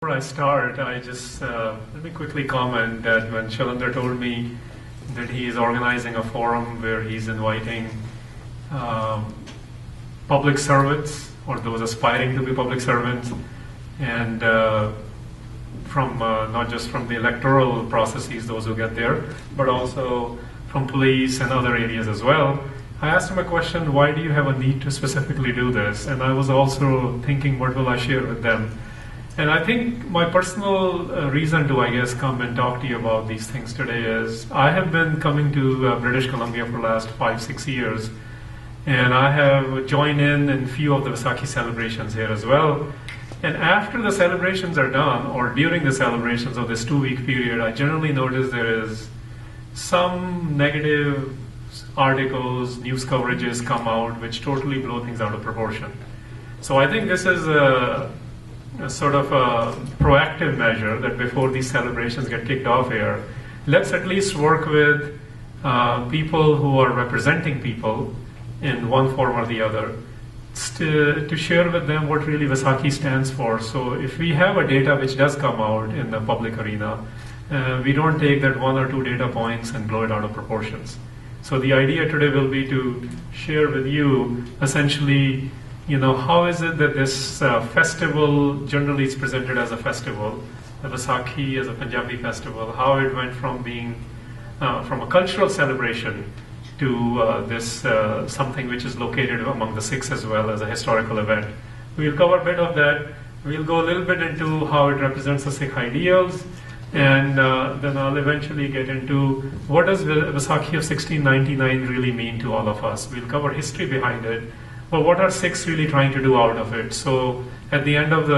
Before I start, I just let me quickly comment that when Shalandar told me that he is organizing a forum where he's inviting public servants or those aspiring to be public servants, and from not just from the electoral processes, those who get there, but also from police and other areas as well. I asked him a question: why do you have a need to specifically do this? And I was also thinking, what will I share with them? And I think my personal reason to, I guess, come and talk to you about these things today is I have been coming to British Columbia for the last 5-6 years, and I have joined in a few of the Vaisakhi celebrations here as well. And after the celebrations are done, or during the celebrations of this 2-week period, I generally notice there is some negative articles, news coverages come out which totally blow things out of proportion. So I think this is a sort of a proactive measure that before these celebrations get kicked off here, let's at least work with people who are representing people in one form or the other to share with them what really Vaisakhi stands for. So if we have a data which does come out in the public arena, we don't take that 1 or 2 data points and blow it out of proportions. So the idea today will be to share with you essentially, how is it that this festival, generally it's presented as a festival, the Vaisakhi as a Punjabi festival, how it went from being from a cultural celebration to this something which is located among the Sikhs as well as a historical event. We'll cover a bit of that. We'll go a little bit into how it represents the Sikh ideals, and then I'll eventually get into what does Vaisakhi of 1699 really mean to all of us. We'll cover history behind it. But what are Sikhs really trying to do out of it? So at the end of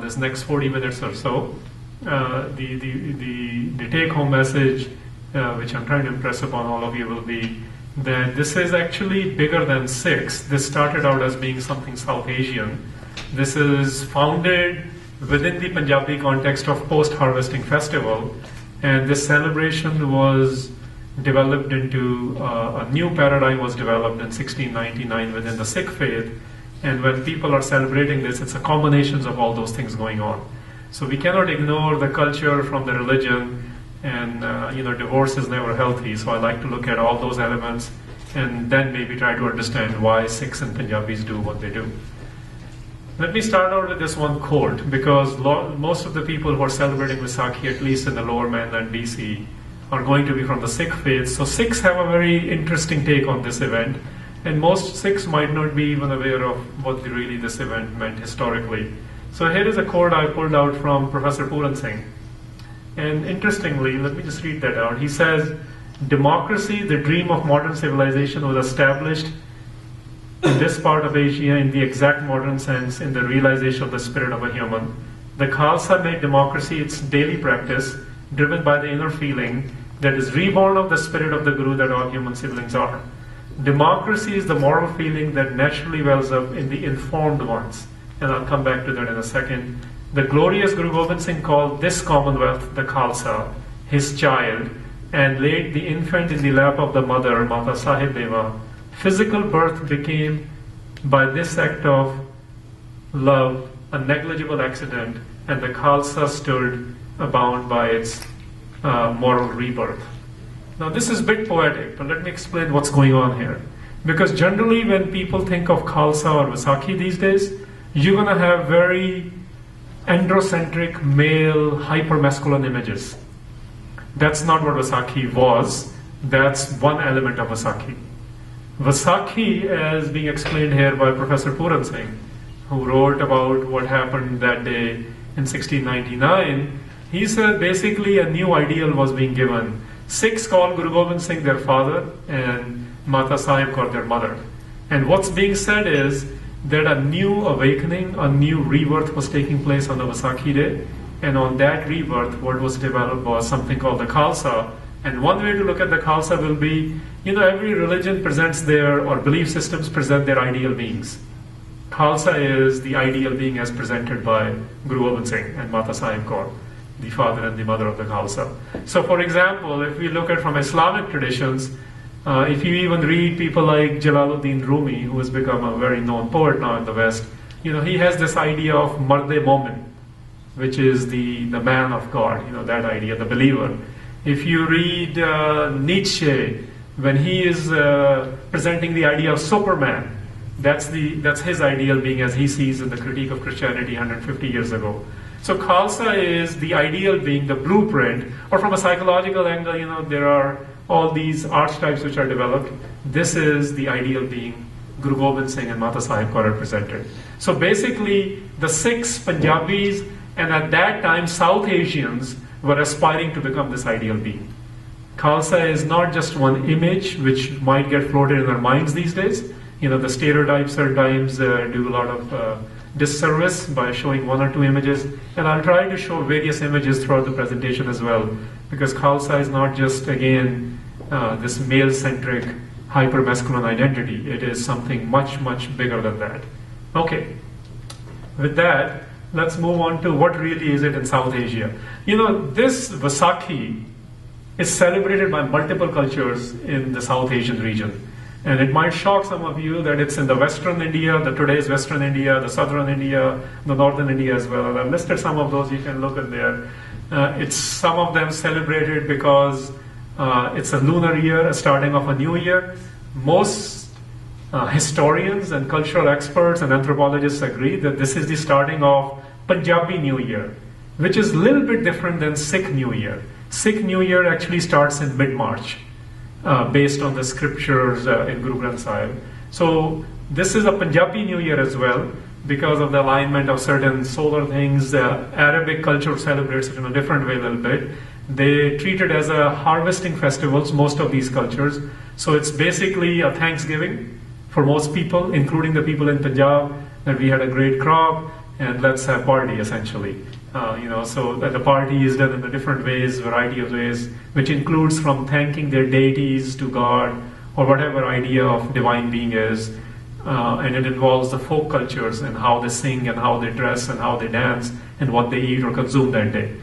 this next 40 minutes or so, the take-home message, which I'm trying to impress upon all of you, will be that this is actually bigger than Sikhs. This started out as being something South Asian. This is founded within the Punjabi context of post-harvesting festival, and this celebration was developed into a new paradigm was developed in 1699 within the Sikh faith, and when people are celebrating this, it's a combination of all those things going on. So we cannot ignore the culture from the religion, and divorce is never healthy, so I like to look at all those elements and then maybe try to understand why Sikhs and Punjabis do what they do. Let me start out with this one quote, because most of the people who are celebrating Vaisakhi, at least in the lower mainland BC, are going to be from the Sikh faith. So Sikhs have a very interesting take on this event, and most Sikhs might not be even aware of what really this event meant historically. So here is a quote I pulled out from Professor Puran Singh. And interestingly, let me just read that out. He says, "Democracy, the dream of modern civilization, was established in this part of Asia in the exact modern sense, in the realization of the spirit of a human. The Khalsa made democracy its daily practice, driven by the inner feeling that is reborn of the spirit of the Guru that all human siblings are. Democracy is the moral feeling that naturally wells up in the informed ones." And I'll come back to that in a second. "The glorious Guru Gobind Singh called this commonwealth the Khalsa, his child, and laid the infant in the lap of the mother, Mata Sahib Deva. Physical birth became, by this act of love, a negligible accident, and the Khalsa stood bound by its moral rebirth." Now this is a bit poetic, but let me explain what's going on here. Because generally when people think of Khalsa or Vaisakhi these days, you're going to have very androcentric, male, hyper-masculine images. That's not what Vaisakhi was. That's one element of Vaisakhi. Vaisakhi, as being explained here by Professor Puran Singh, who wrote about what happened that day in 1699, he said basically a new ideal was being given. Sikhs call Guru Gobind Singh their father, and Mata Sahib called their mother. And what's being said is that a new awakening, a new rebirth was taking place on the Vaisakhi day, and on that rebirth, what was developed was something called the Khalsa. And one way to look at the Khalsa will be, every religion presents their, or belief systems present their ideal beings. Khalsa is the ideal being as presented by Guru Gobind Singh and Mata Sahib Kaur, the father and the mother of the Khalsa. So for example, if we look at from Islamic traditions, if you even read people like Jalaluddin Rumi, who has become a very known poet now in the West, he has this idea of Marde Momin, which is the man of God, that idea, the believer. If you read Nietzsche, when he is presenting the idea of Superman, that's his ideal being as he sees in the Critique of Christianity 150 years ago. So Khalsa is the ideal being, the blueprint, or from a psychological angle, there are all these archetypes which are developed. This is the ideal being Guru Gobind Singh and Mata Sahib Kaur represented. So basically, the Sikhs, Punjabis, and at that time South Asians were aspiring to become this ideal being. Khalsa is not just one image which might get floated in our minds these days. The stereotypes sometimes do a lot of disservice by showing one or two images, and I'll try to show various images throughout the presentation as well, because Khalsa is not just, again, this male-centric, hyper-masculine identity. It is something much, much bigger than that. Okay, with that, let's move on to what really is it in South Asia. This Vaisakhi is celebrated by multiple cultures in the South Asian region. And it might shock some of you that it's in the Western India, the today's Western India, the Southern India, the Northern India as well. And I've listed some of those, you can look at there. It's some of them celebrated because it's a lunar year, a starting of a new year. Most historians and cultural experts and anthropologists agree that this is the starting of Punjabi New Year, which is a little bit different than Sikh New Year. Sikh New Year actually starts in mid-March. Based on the scriptures in Guru Granth Sahib. So this is a Punjabi New Year as well, because of the alignment of certain solar things. Arabic culture celebrates it in a different way a little bit. They treat it as a harvesting festivals, most of these cultures. So it's basically a Thanksgiving for most people, including the people in Punjab, that we had a great crop and let's have party essentially. So the party is done in the different ways, variety of ways, which includes from thanking their deities to God or whatever idea of divine being is. And it involves the folk cultures and how they sing and how they dress and how they dance and what they eat or consume that day.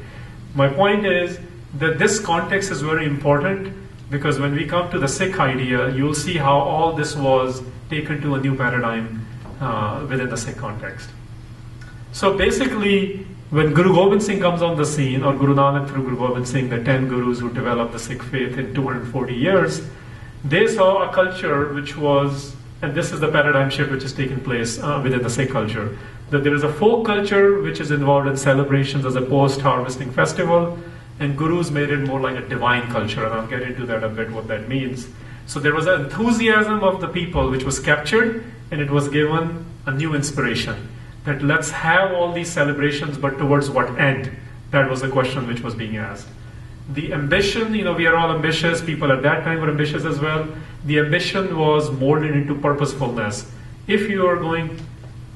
My point is that this context is very important, because when we come to the Sikh idea, you'll see how all this was taken to a new paradigm within the Sikh context. So basically, when Guru Gobind Singh comes on the scene, or Guru Nanak through Guru Gobind Singh, the 10 gurus who developed the Sikh faith in 240 years, they saw a culture which was, and this is the paradigm shift which has taken place within the Sikh culture, that there is a folk culture which is involved in celebrations as a post-harvesting festival, and gurus made it more like a divine culture, and I'll get into that a bit, what that means. So there was an enthusiasm of the people which was captured, and it was given a new inspiration. That let's have all these celebrations, but towards what end? That was the question which was being asked. The ambition, we are all ambitious, people at that time were ambitious as well. The ambition was molded into purposefulness. If you are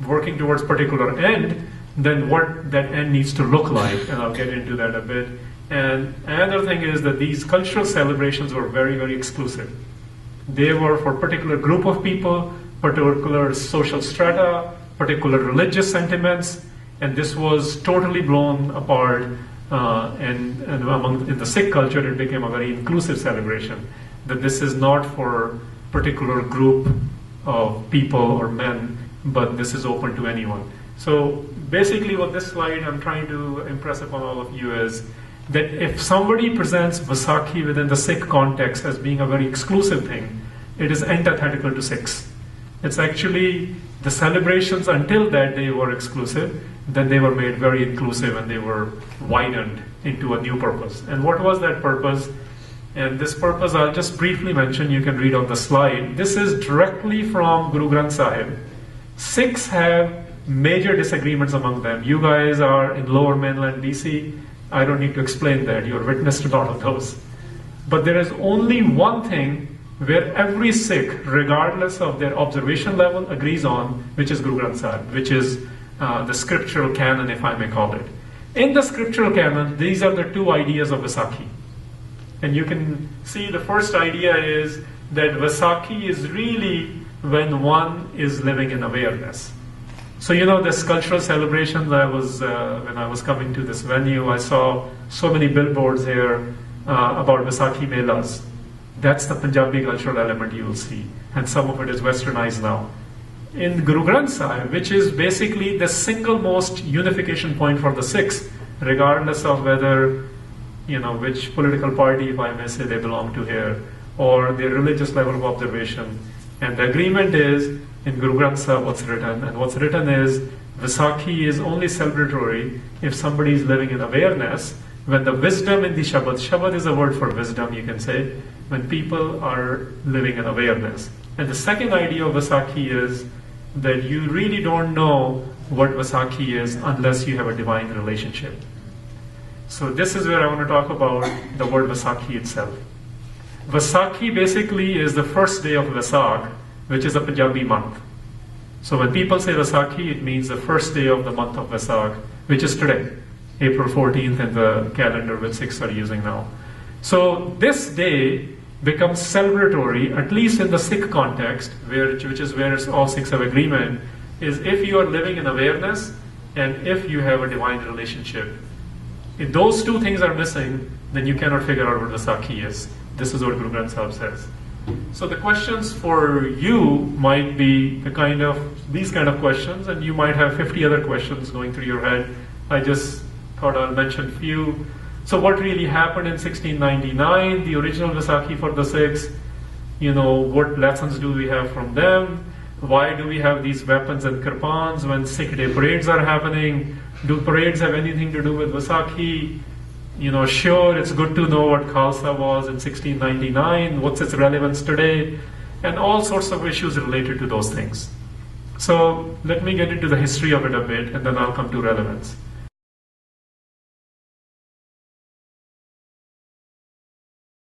working towards particular end, then what that end needs to look like, and I'll get into that a bit. And another thing is that these cultural celebrations were very, very exclusive. They were for a particular group of people, particular social strata, particular religious sentiments, and this was totally blown apart. And in the Sikh culture, it became a very inclusive celebration. That this is not for particular group of people or men, but this is open to anyone. So basically, what this slide I'm trying to impress upon all of you is that if somebody presents Vaisakhi within the Sikh context as being a very exclusive thing, it is antithetical to Sikhs. It's actually the celebrations until that day were exclusive, then they were made very inclusive and they were widened into a new purpose. And what was that purpose? And this purpose I'll just briefly mention, you can read on the slide. This is directly from Guru Granth Sahib. Sikhs have major disagreements among them. You guys are in lower mainland BC. I don't need to explain that. You're witness to a lot of those. But there is only one thing where every Sikh, regardless of their observation level, agrees on, which is Guru Granth Sahib, which is the scriptural canon, if I may call it. In the scriptural canon, these are the two ideas of Vaisakhi. And you can see the first idea is that Vaisakhi is really when one is living in awareness. So this cultural celebration, when I was coming to this venue, I saw so many billboards here about Vaisakhi Melas. That's the Punjabi cultural element you will see, and some of it is westernized now. in Guru Granth Sahib, which is basically the single most unification point for the Sikhs, regardless of whether, which political party, if I may say, they belong to here, or their religious level of observation. And the agreement is, in Guru Granth Sahib, what's written, and what's written is, Vaisakhi is only celebratory if somebody is living in awareness, when the wisdom in the Shabad is a word for wisdom, you can say, when people are living in awareness. And the second idea of Vaisakhi is that you really don't know what Vaisakhi is unless you have a divine relationship. So this is where I want to talk about the word Vaisakhi itself. Vaisakhi basically is the first day of Vaisakh, which is a Punjabi month. So when people say Vaisakhi, it means the first day of the month of Vaisakh, which is today, April 14th in the calendar which Sikhs are using now. So this day becomes celebratory, at least in the Sikh context, which is where all Sikhs have agreement, is if you are living in awareness and if you have a divine relationship. If those two things are missing, then you cannot figure out what Vaisakhi is. This is what Guru Granth Sahib says. So the questions for you might be these kind of questions, and you might have 50 other questions going through your head. I just thought I'll mention a few. So what really happened in 1699, the original Vaisakhi for the Sikhs? What lessons do we have from them? Why do we have these weapons and kirpans when Sikh Day parades are happening? Do parades have anything to do with Vaisakhi? Sure, it's good to know what Khalsa was in 1699, what's its relevance today, and all sorts of issues related to those things. So let me get into the history of it a bit, and then I'll come to relevance.